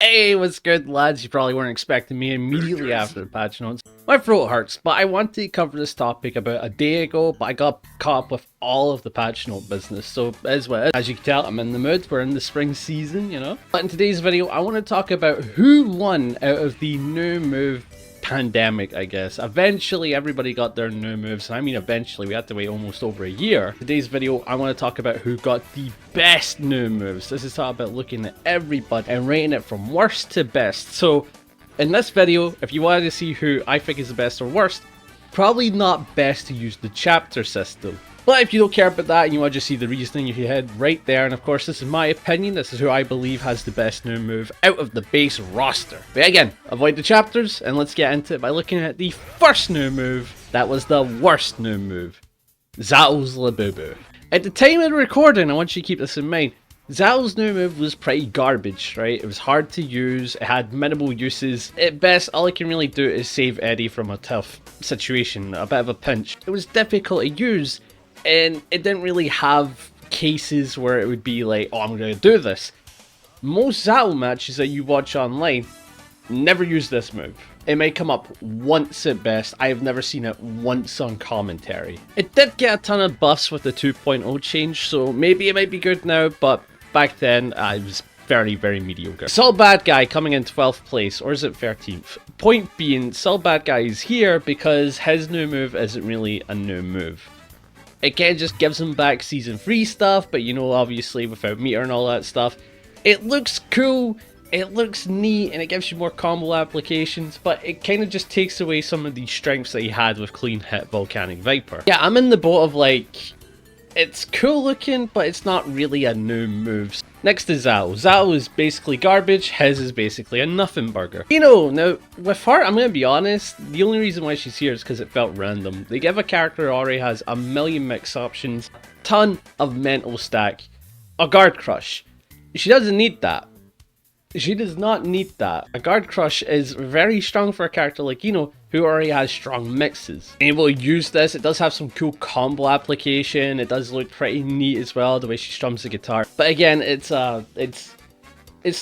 Hey, what's good, lads? You probably weren't expecting me immediately after the patch notes. My throat hurts, but I wanted to cover this topic about a day ago, but I got caught up with all of the patch note business, so as you can tell, I'm in the mood. We're in the spring season, you know? But in today's video, I want to talk about who won out of the new move pandemic, I guess. Eventually, everybody got their new moves. I mean, eventually, we had to wait almost over a year. Today's video, I want to talk about who got the best new moves. This is talk about looking at everybody and rating it from worst to best. So, in this video, if you wanted to see who I think is the best or worst, probably not best to use the chapter system. But if you don't care about that and you want to just see the reasoning, you can head right there. And of course, this is my opinion. This is who I believe has the best new move out of the base roster. But again, avoid the chapters and let's get into it by looking at the first new move. That was the worst new move. Zato's Labubu. At the time of the recording, I want you to keep this in mind. Zato's new move was pretty garbage, right? It was hard to use, it had minimal uses. At best, all it can really do is save Eddie from a tough situation, a bit of a pinch. It was difficult to use, and it didn't really have cases where it would be like, oh, I'm going to do this. Most Zato matches that you watch online never use this move. It may come up once at best. I have never seen it once on commentary. It did get a ton of buffs with the 2.0 change, so maybe it might be good now, but back then it was very, very mediocre. Badguy coming in 12th place, or is it 13th? Point being, Badguy is here because his new move isn't really a new move. It kind of just gives him back season 3 stuff, but you know, obviously without meter and all that stuff. It looks cool, it looks neat, and it gives you more combo applications, but it kind of just takes away some of the strengths that he had with Clean Hit Volcanic Viper. Yeah, I'm in the boat of like, it's cool looking, but it's not really a new move. Next is Zato. Zato is basically garbage, his is basically a nothing burger. You know, now, with her, I'm going to be honest, the only reason why she's here is because it felt random. They give a character who already has a million mix options, ton of mental stack, a guard crush. She doesn't need that. She does not need that. A guard crush is very strong for a character like Ino, who already has strong mixes. Being able to use this, it does have some cool combo application. It does look pretty neat as well, the way she strums the guitar. But again, it's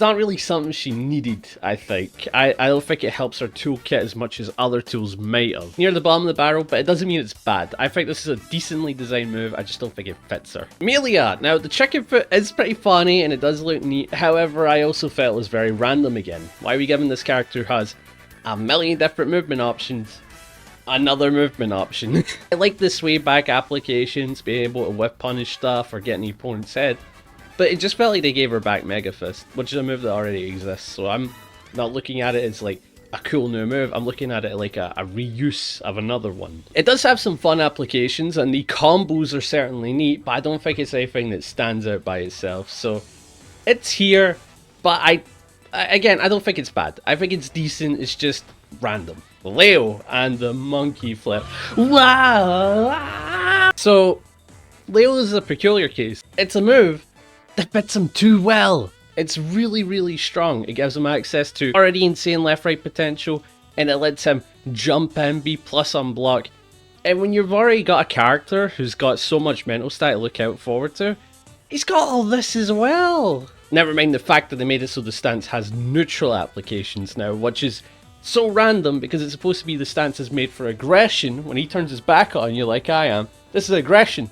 not really something she needed, I think. I don't think it helps her toolkit as much as other tools might have. Near the bottom of the barrel, but it doesn't mean it's bad. I think this is a decently designed move, I just don't think it fits her. Millia. Now, the chicken foot is pretty funny and it does look neat. However, I also felt it was very random again. Why are we giving this character who has a million different movement options another movement option? I like the sway back applications, being able to whip punish stuff or get in the opponent's head. But it just felt like they gave her back Mega Fist, which is a move that already exists, so I'm not looking at it as like a cool new move, I'm looking at it like a reuse of another one. It does have some fun applications, and the combos are certainly neat, but I don't think it's anything that stands out by itself, so it's here, but again, I don't think it's bad. I think it's decent, it's just random. Leo and the monkey flip. Wow! So, Leo is a peculiar case. It's a move that fits him too well. It's really, really strong. It gives him access to already insane left-right potential, and it lets him jump in, be plus on block. And when you've already got a character who's got so much mental stat to look out forward to, he's got all this as well. Never mind the fact that they made it so the stance has neutral applications now, which is so random because it's supposed to be the stance is made for aggression. When he turns his back on you like I am, this is aggression.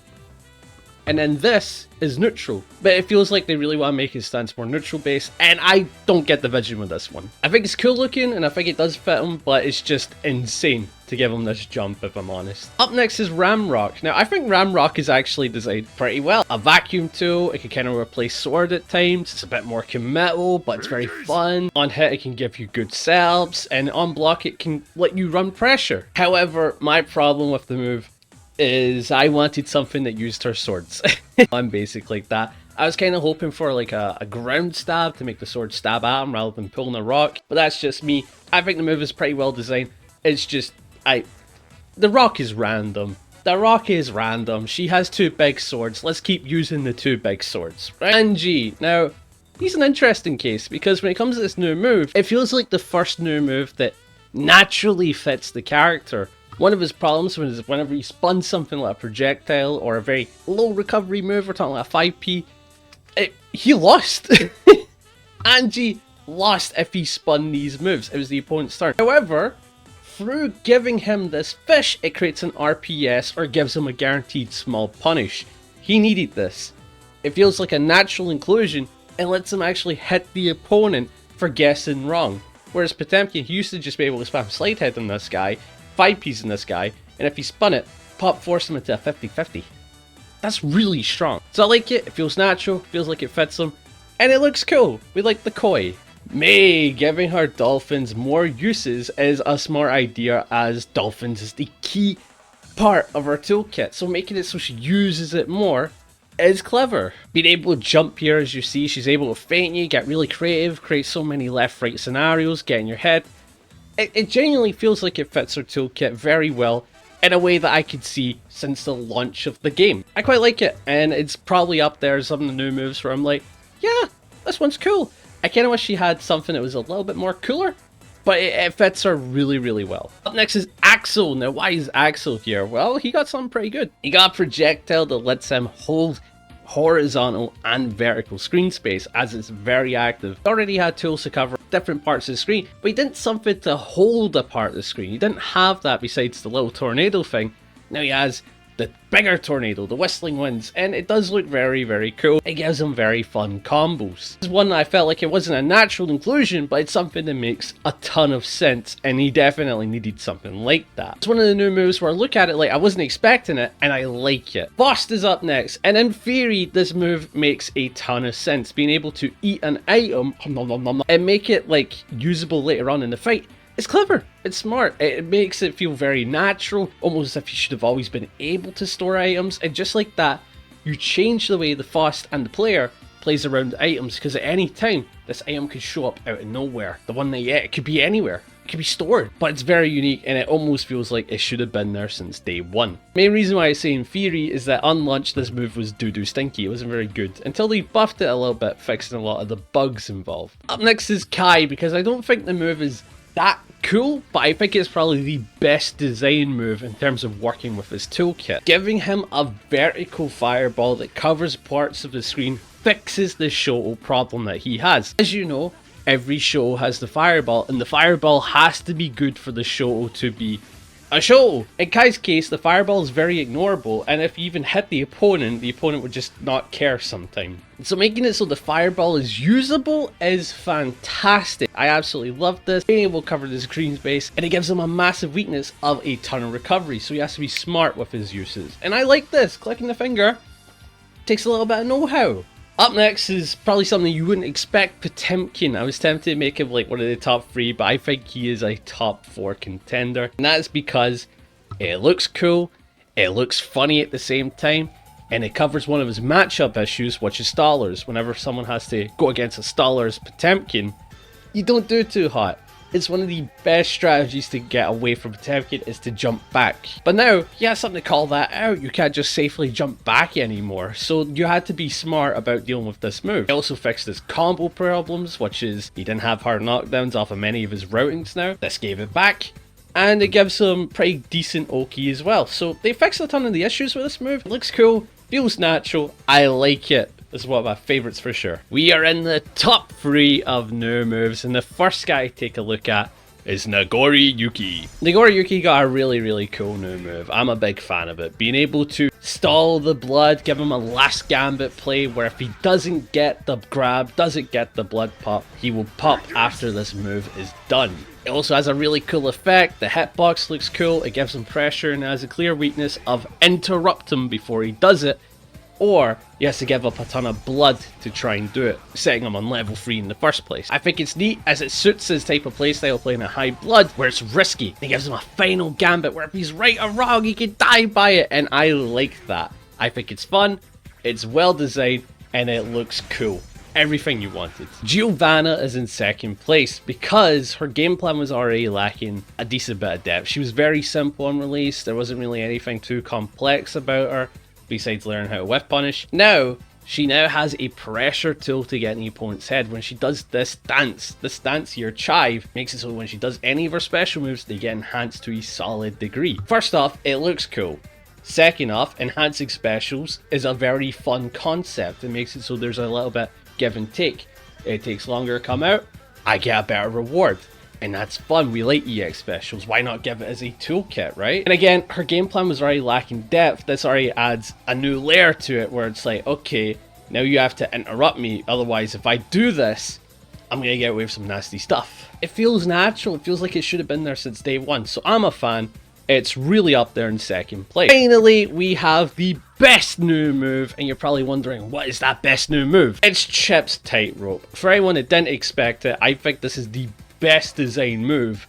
And then this is neutral. But it feels like they really want to make his stance more neutral based, and I don't get the vision with this one. I think it's cool looking, and I think it does fit him, but it's just insane to give him this jump, if I'm honest. Up next is Ramrock. Now, I think Ramrock is actually designed pretty well. A vacuum tool, it can kind of replace sword at times. It's a bit more committal, but it's very fun. On hit, it can give you good setups, and on block, it can let you run pressure. However, my problem with the move is I wanted something that used her swords. I'm basic like that. I was kind of hoping for like a ground stab to make the sword stab at him rather than pulling a rock, but that's just me. I think the move is pretty well designed. It's just, the rock is random. The rock is random. She has two big swords. Let's keep using the two big swords. Right? Anji. Now, he's an interesting case because when it comes to this new move, it feels like the first new move that naturally fits the character. One of his problems was whenever he spun something like a projectile or a very low recovery move, we're talking like a 5p, he lost. Anji lost if he spun these moves. It was the opponent's turn. However, through giving him this fish, it creates an RPS or gives him a guaranteed small punish. He needed this. It feels like a natural inclusion and lets him actually hit the opponent for guessing wrong. Whereas Potemkin, he used to just be able to spam slide head on this guy, 5-piece in this guy, and if he spun it, pop forced him into a 50-50. That's really strong. So I like it, it feels natural, feels like it fits him, and it looks cool. We like the koi. May giving her dolphins more uses is a smart idea, as dolphins is the key part of her toolkit, so making it so she uses it more is clever. Being able to jump here, as you see, she's able to feint you, get really creative, create so many left-right scenarios, get in your head. It genuinely feels like it fits her toolkit very well in a way that I could see since the launch of the game. I quite like it, and it's probably up there as some of the new moves where I'm like, yeah, this one's cool. I kind of wish she had something that was a little bit more cooler, but it fits her really, really well. Up next is Axl. Now, why is Axl here? Well, he got something pretty good. He got a projectile that lets him hold horizontal and vertical screen space, as it's very active. He already had tools to cover different parts of the screen, but he didn't something to hold a part of the screen. He didn't have that besides the little tornado thing. Now he has the bigger tornado, the whistling winds, and it does look very, very cool. It gives him very fun combos. This is one that I felt like it wasn't a natural inclusion, but it's something that makes a ton of sense, and he definitely needed something like that. It's one of the new moves where I look at it like I wasn't expecting it, and I like it. Faust is up next, and in theory, this move makes a ton of sense. Being able to eat an item and make it like usable later on in the fight. It's clever, it's smart, it makes it feel very natural, almost as if you should have always been able to store items, and just like that, you change the way the Faust and the player plays around the items, because at any time, this item could show up out of nowhere. The one that it could be anywhere, it could be stored, but it's very unique, and it almost feels like it should have been there since day one. The main reason why I say in theory is that on launch, this move was doo-doo stinky. It wasn't very good, until they buffed it a little bit, fixing a lot of the bugs involved. Up next is Kai, because I don't think the move is that cool, but I think it's probably the best design move in terms of working with his toolkit. Giving him a vertical fireball that covers parts of the screen fixes the Shoto problem that he has. As you know, every Shoto has the fireball, and the fireball has to be good for the Shoto to be a Shoto. In Kai's case, the fireball is very ignorable, and if you even hit the opponent would just not care sometimes. So making it so the fireball is usable is fantastic. I absolutely love this. Being able to cover the screen space, and it gives him a massive weakness of a ton of recovery, so he has to be smart with his uses. And I like this. Clicking the finger takes a little bit of know-how. Up next is probably something you wouldn't expect, Potemkin. I was tempted to make him like one of the top 3, but I think he is a top 4 contender. And that's because it looks cool, it looks funny at the same time, and it covers one of his matchup issues, which is stallers. Whenever someone has to go against a staller as Potemkin, you don't do too hot. It's one of the best strategies to get away from Potemkin is to jump back. But now, he has something to call that out. You can't just safely jump back anymore. So you had to be smart about dealing with this move. He also fixed his combo problems, which is he didn't have hard knockdowns off of many of his routings now. This gave it back. And it gives him pretty decent Oki as well. So they fixed a ton of the issues with this move. It looks cool, feels natural, I like it. This is one of my favourites for sure. We are in the top 3 of new moves, and the first guy to take a look at is Nagoriyuki. Nagoriyuki got a really, really cool new move. I'm a big fan of it. Being able to stall the blood, give him a last gambit play where if he doesn't get the grab, doesn't get the blood pop, he will pop after this move is done. It also has a really cool effect. The hitbox looks cool, it gives him pressure, and has a clear weakness of interrupt him before he does it, or he has to give up a ton of blood to try and do it, setting him on level 3 in the first place. I think it's neat as it suits his type of playstyle, playing a high blood where it's risky. It gives him a final gambit where if he's right or wrong he can die by it, and I like that. I think it's fun, it's well designed, and it looks cool. Everything you wanted. Giovanna is in second place because her game plan was already lacking a decent bit of depth. She was very simple on release, there wasn't really anything too complex about her besides learning how to whiff punish. Now, she now has a pressure tool to get in the opponent's head. When she does this dance here, chive, makes it so when she does any of her special moves, they get enhanced to a solid degree. First off, it looks cool. Second off, enhancing specials is a very fun concept. It makes it so there's a little bit give and take. It takes longer to come out, I get a better reward. And that's fun, we like EX specials, why not give it as a toolkit, right? And again, her game plan was already lacking depth. This already adds a new layer to it where it's like, okay, now you have to interrupt me, otherwise if I do this, I'm gonna get away with some nasty stuff. It feels natural, it feels like it should have been there since day one, so I'm a fan. It's really up there in second place. Finally, we have the best new move, and you're probably wondering, what is that best new move? It's Chipp's Tightrope. For anyone that didn't expect it, I think this is the best design move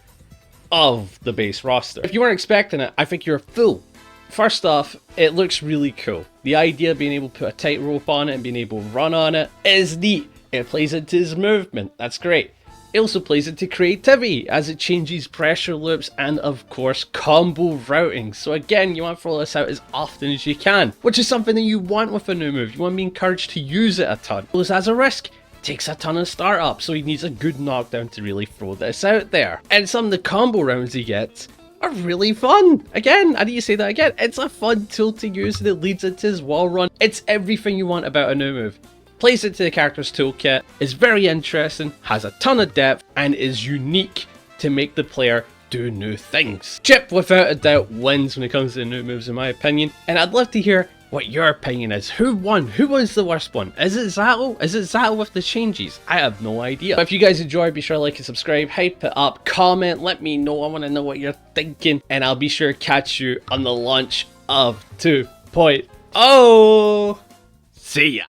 of the base roster. If you weren't expecting it, I think you're a fool. First off, it looks really cool. The idea of being able to put a tightrope on it and being able to run on it is neat. It plays into his movement, that's great. It also plays into creativity as it changes pressure loops and of course combo routing. So again, you want to roll this out as often as you can, which is something that you want with a new move. You want to be encouraged to use it a ton. This has a risk. Takes a ton of startup, so he needs a good knockdown to really throw this out there. And some of the combo rounds he gets are really fun. Again, I need to say that again. It's a fun tool to use and it leads into his wall run. It's everything you want about a new move. Plays into the character's toolkit, is very interesting, has a ton of depth, and is unique to make the player do new things. Chipp, without a doubt, wins when it comes to new moves in my opinion, and I'd love to hear what your opinion is. Who won? Who was the worst one? Is it Zato? Is it Zato with the changes? I have no idea. But if you guys enjoyed, be sure to like and subscribe, hype it up, comment, let me know. I want to know what you're thinking. And I'll be sure to catch you on the launch of 2.0. See ya.